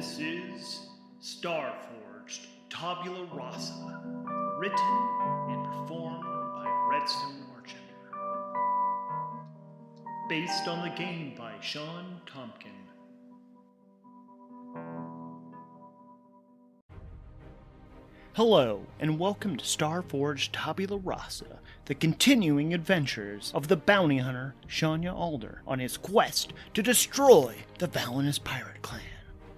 This is Starforged, Tabula Rasa, written and performed by Redstone Archender. Based on the game by Shawn Tomkin. Hello, and welcome to Starforged Tabula Rasa, the continuing adventures of the bounty hunter Janya on his quest to destroy the Valinus pirate clan.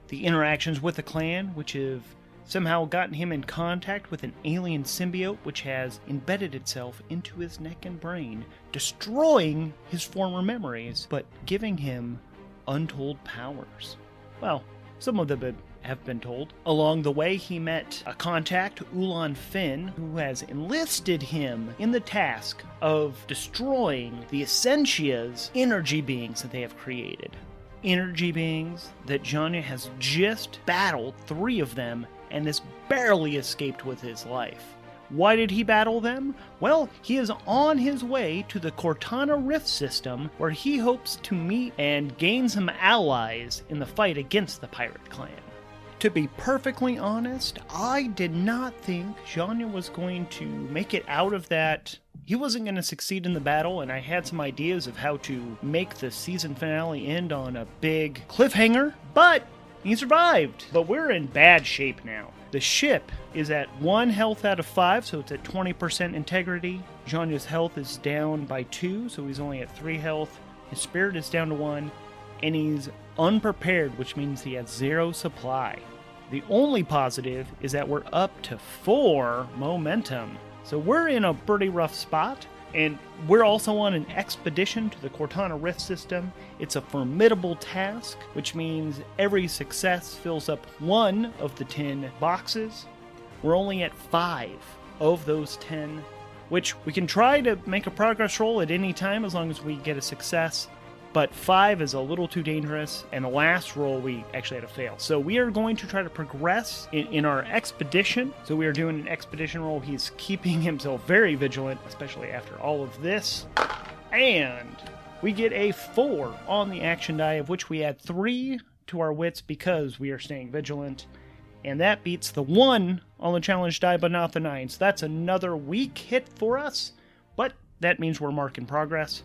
The interactions with the clan, which have somehow gotten him in contact with an alien symbiote which has embedded itself into his neck and brain, destroying his former memories, but giving him untold powers. Well, some of them have been told. Along the way, he met a contact, Ulan Finn, who has enlisted him in the task of destroying the Essentia's energy beings that they have created. Energy beings that Janya has just battled 3 of them and has barely escaped with his life. Why did he battle them? Well, he is on his way to the Cortana Rift system, where he hopes to meet and gain some allies in the fight against the pirate clan. To be perfectly honest, I did not think Janya was going to make it out of that. He wasn't going to succeed in the battle, and I had some ideas of how to make the season finale end on a big cliffhanger, but he survived. But we're in bad shape now. The ship is at 1 health out of 5, so it's at 20% integrity. Janya's health is down by 2, so he's only at 3 health. His spirit is down to 1, and he's unprepared, which means he has 0 supply. The only positive is that we're up to 4 momentum. So we're in a pretty rough spot, and we're also on an expedition to the Cortana Rift system. It's a formidable task, which means every success fills up 1 of the 10 boxes. We're only at 5 of those 10, which we can try to make a progress roll at any time as long as we get a success. But 5 is a little too dangerous, and the last roll we actually had to fail. So we are going to try to progress in our expedition. So we are doing an expedition roll. He's keeping himself very vigilant, especially after all of this. And we get a 4 on the action die, of which we add 3 to our wits because we are staying vigilant. And that beats the 1 on the challenge die, but not the 9. So that's another weak hit for us, but that means we're marking progress.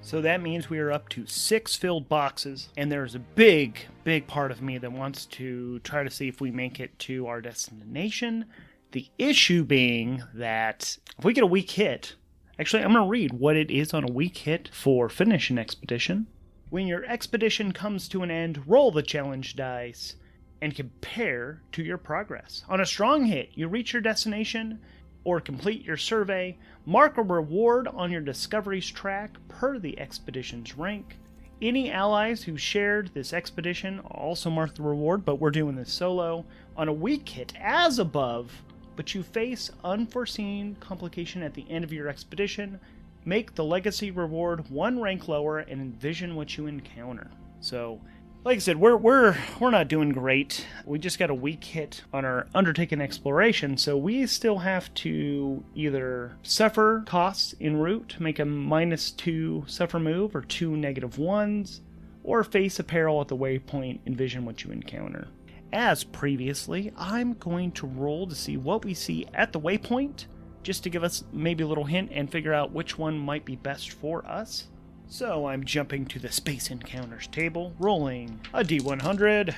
So that means we are up to 6 filled boxes, and there's a big part of me that wants to try to see if we make it to our destination. The issue being that if we get a weak hit, actually I'm going to read what it is on a weak hit for finish an expedition. When your expedition comes to an end, roll the challenge dice and compare to your progress. On a strong hit, you reach your destination or complete your survey, mark a reward on your discoveries track per the expedition's rank. Any allies who shared this expedition also mark the reward, but we're doing this solo. On a weak hit, as above, but you face unforeseen complication at the end of your expedition, make the legacy reward 1 rank lower and envision what you encounter. So, like I said, we're not doing great. We just got a weak hit on our undertaken exploration, so we still have to either suffer costs en route, make a -2 suffer move, or 2 -1s, or face a peril at the waypoint, envision what you encounter. As previously, I'm going to roll to see what we see at the waypoint, just to give us maybe a little hint and figure out which one might be best for us. So I'm jumping to the Space Encounters table, rolling a D100,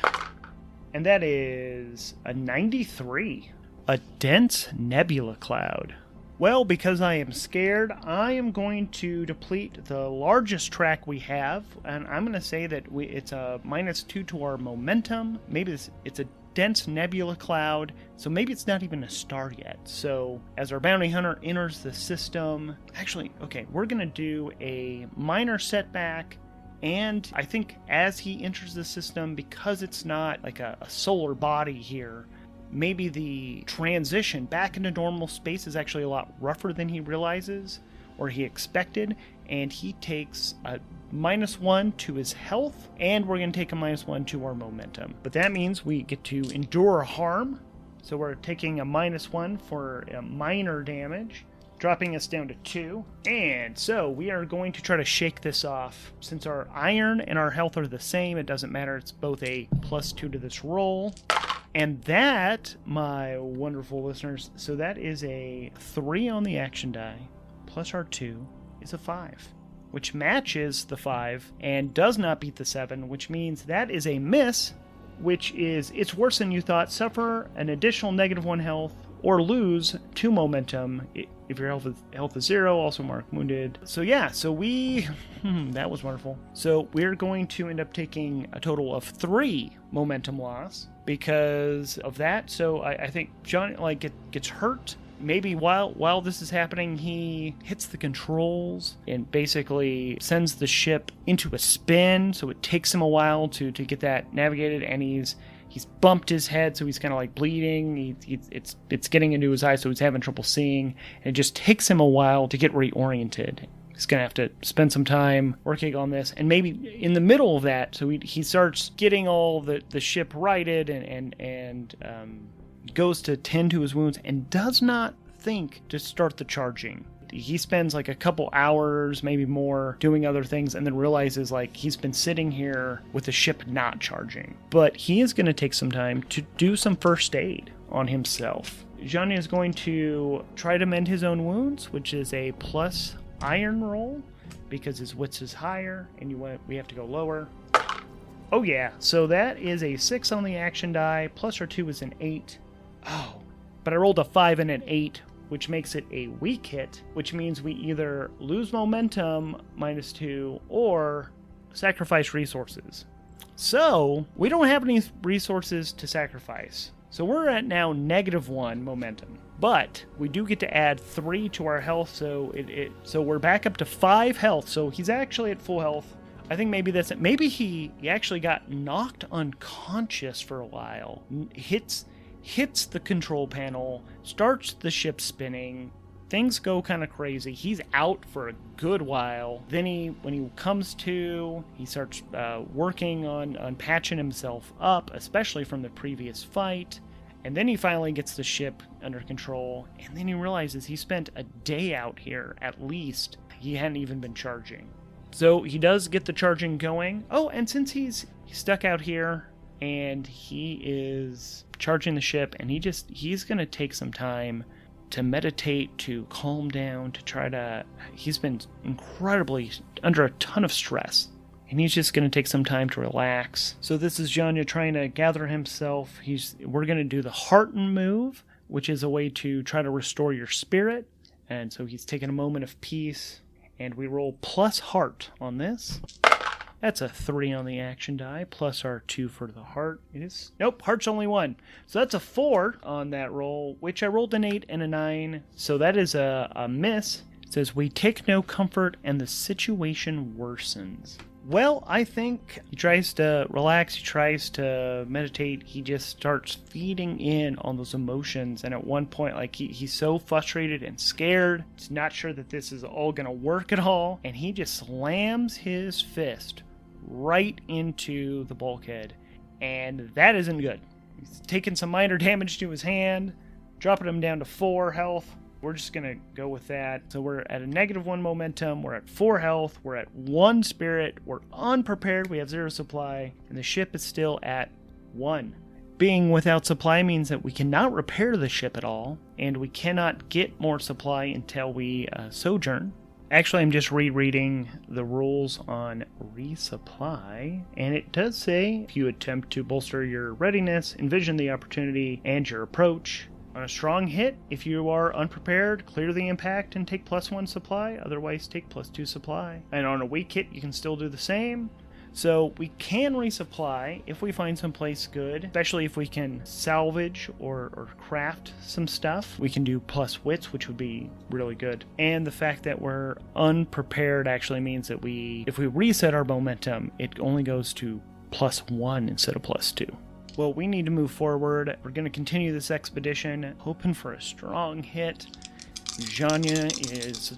and that is a 93. A dense nebula cloud. Well, because I am scared, I am going to deplete the largest track we have, and I'm going to say that it's a -2 to our momentum. Maybe it's a dense nebula cloud, so maybe it's not even a star yet. So as our bounty hunter enters the system, actually, okay, we're going to do a minor setback, and I think as he enters the system, because it's not like a solar body here, maybe the transition back into normal space is actually a lot rougher than he realizes or he expected, and he takes a -1 to his health, and we're going to take a -1 to our momentum. But that means we get to endure harm, so we're taking a -1 for a minor damage, dropping us down to 2. And so we are going to try to shake this off. Since our iron and our health are the same, it doesn't matter. It's both a +2 to this roll. And that, my wonderful listeners, so that is a 3 on the action die, plus our 2 is a 5, which matches the 5 and does not beat the 7, which means that is a miss, which is, it's worse than you thought. Suffer an additional -1 health or lose 2 momentum if your health is 0, also mark wounded. So yeah, so we, that was wonderful. So we're going to end up taking a total of 3 momentum loss because of that. So I think John gets hurt. Maybe while this is happening, he hits the controls and basically sends the ship into a spin. So it takes him a while to get that navigated, and he's bumped his head, so he's kind of like bleeding. It's getting into his eyes, so he's having trouble seeing. And it just takes him a while to get reoriented. He's going to have to spend some time working on this. And maybe in the middle of that, so he starts getting all the ship righted and goes to tend to his wounds and does not think to start the charging. He spends like a couple hours, maybe more, doing other things, and then realizes like he's been sitting here with the ship not charging. But he is going to take some time to do some first aid on himself. Janya is going to try to mend his own wounds, which is a plus iron roll because his wits is higher, and we have to go lower. Oh yeah, so that is a 6 on the action die, plus our 2 is an 8. Oh, but I rolled a 5 and an 8, which makes it a weak hit, which means we either lose momentum -2 or sacrifice resources. So we don't have any resources to sacrifice. So we're at now -1 momentum, but we do get to add 3 to our health. So so we're back up to 5 health. So he's actually at full health. I think maybe that's it. Maybe he actually got knocked unconscious for a while. Hits the control panel, starts the ship spinning, things go kind of crazy. He's out for a good while. Then when he comes to, he starts working on patching himself up, especially from the previous fight. And then he finally gets the ship under control, and then he realizes he spent a day out here, at least. He hadn't even been charging. So he does get the charging going. Oh, and since he's stuck out here, and he is charging the ship, and he's going to take some time to meditate, to calm down, to try to... He's been incredibly under a ton of stress, and he's just going to take some time to relax. So this is Janya trying to gather himself. We're going to do the Hearten move, which is a way to try to restore your spirit, and so he's taking a moment of peace, and we roll plus heart on this. That's a 3 on the action die, plus our 2 for the heart. Nope, heart's only 1. So that's a 4 on that roll, which I rolled an 8 and a 9. So that is a miss. It says, we take no comfort and the situation worsens. Well, I think he tries to relax, he tries to meditate, he just starts feeding in on those emotions, and at one point, like, he's so frustrated and scared, he's not sure that this is all gonna work at all, and he just slams his fist right into the bulkhead, and that isn't good. He's taking some minor damage to his hand, dropping him down to 4 health. We're just going to go with that. So we're at a -1 momentum, we're at 4 health, we're at 1 spirit, we're unprepared, we have 0 supply, and the ship is still at 1. Being without supply means that we cannot repair the ship at all, and we cannot get more supply until we sojourn. Actually, I'm just rereading the rules on resupply, and it does say, if you attempt to bolster your readiness, envision the opportunity, and your approach. On a strong hit, if you are unprepared, clear the impact and take +1 supply, otherwise take +2 supply. And on a weak hit, you can still do the same. So we can resupply if we find someplace good, especially if we can salvage or craft some stuff. We can do plus wits, which would be really good. And the fact that we're unprepared actually means that if we reset our momentum, it only goes to +1 instead of +2. Well, we need to move forward. We're going to continue this expedition, hoping for a strong hit. Janya is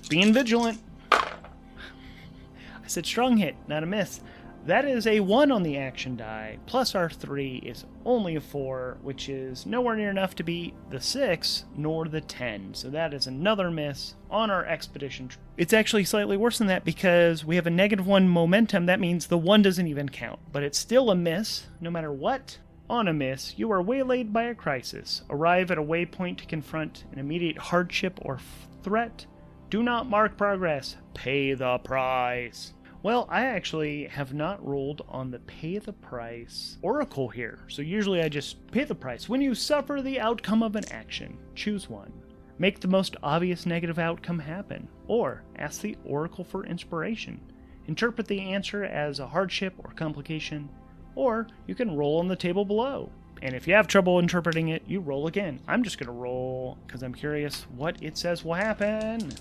being vigilant. I said strong hit, not a miss. That is a 1 on the action die, plus our 3 is only a 4, which is nowhere near enough to beat the 6 nor the 10. So that is another miss on our expedition. It's actually slightly worse than that because we have a -1 momentum. That means the 1 doesn't even count, but it's still a miss no matter what. On a miss, you are waylaid by a crisis. Arrive at a waypoint to confront an immediate hardship or threat. Do not mark progress. Pay the price. Well, I actually have not rolled on the pay the price oracle here. So usually I just pay the price. When you suffer the outcome of an action, choose one. Make the most obvious negative outcome happen. Or ask the oracle for inspiration. Interpret the answer as a hardship or complication. Or you can roll on the table below. And if you have trouble interpreting it, you roll again. I'm just going to roll because I'm curious what it says will happen.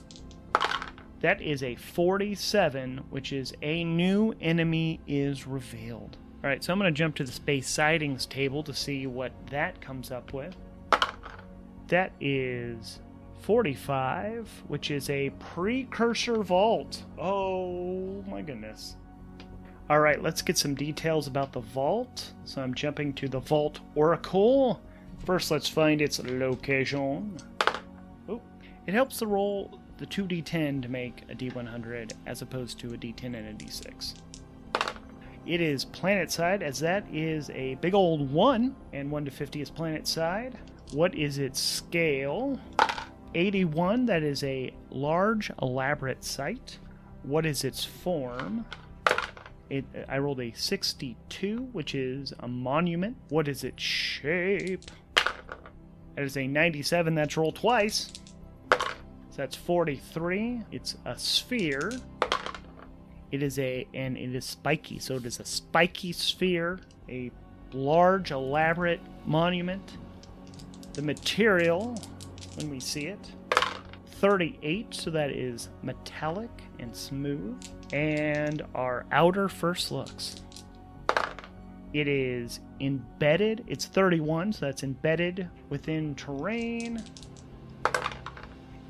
That is a 47, which is a new enemy is revealed. Alright, so I'm going to jump to the space sightings table to see what that comes up with. That is 45, which is a precursor vault. Oh my goodness. Alright, let's get some details about the vault. So I'm jumping to the vault oracle. First, let's find its location. Oh, it helps to roll the 2d10 to make a d100 as opposed to a d10 and a d6. It is planet side, as that is a big old 1, and 1 to 50 is planet side. What is its scale? 81, that is a large, elaborate site. What is its form? I rolled a 62, which is a monument. What is its shape? That is a 97, that's rolled twice. So that's 43. It's a sphere. It is spiky, so it is a spiky sphere, a large, elaborate monument. The material, when we see it, 38, so that is metallic and smooth. And our outer first looks. It is embedded. It's 31, so that's embedded within terrain.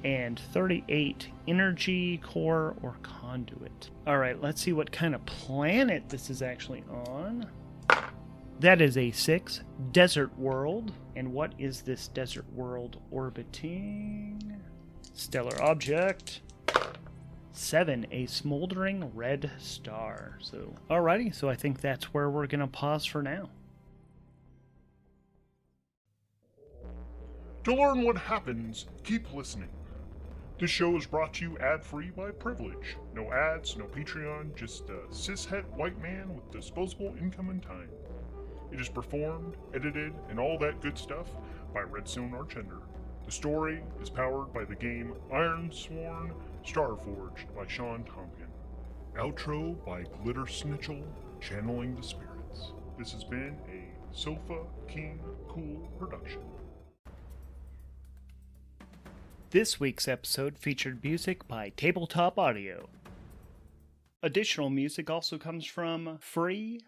And 38, energy core or conduit. Alright, let's see what kind of planet this is actually on. That is a 6, desert world. And what is this desert world orbiting? Stellar object. 7, a smoldering red star. So, alrighty, so I think that's where we're going to pause for now. To learn what happens, keep listening. This show is brought to you ad-free by privilege. No ads, no Patreon, just a cishet white man with disposable income and time. It is performed, edited, and all that good stuff by Redstone Archender. The story is powered by the game Ironsworn, Starforged by Shawn Tomkin. Outro by Glitter Snitchel, channeling the spirits. This has been a Sofa King Cool production. This week's episode featured music by Tabletop Audio. Additional music also comes from freepd.com.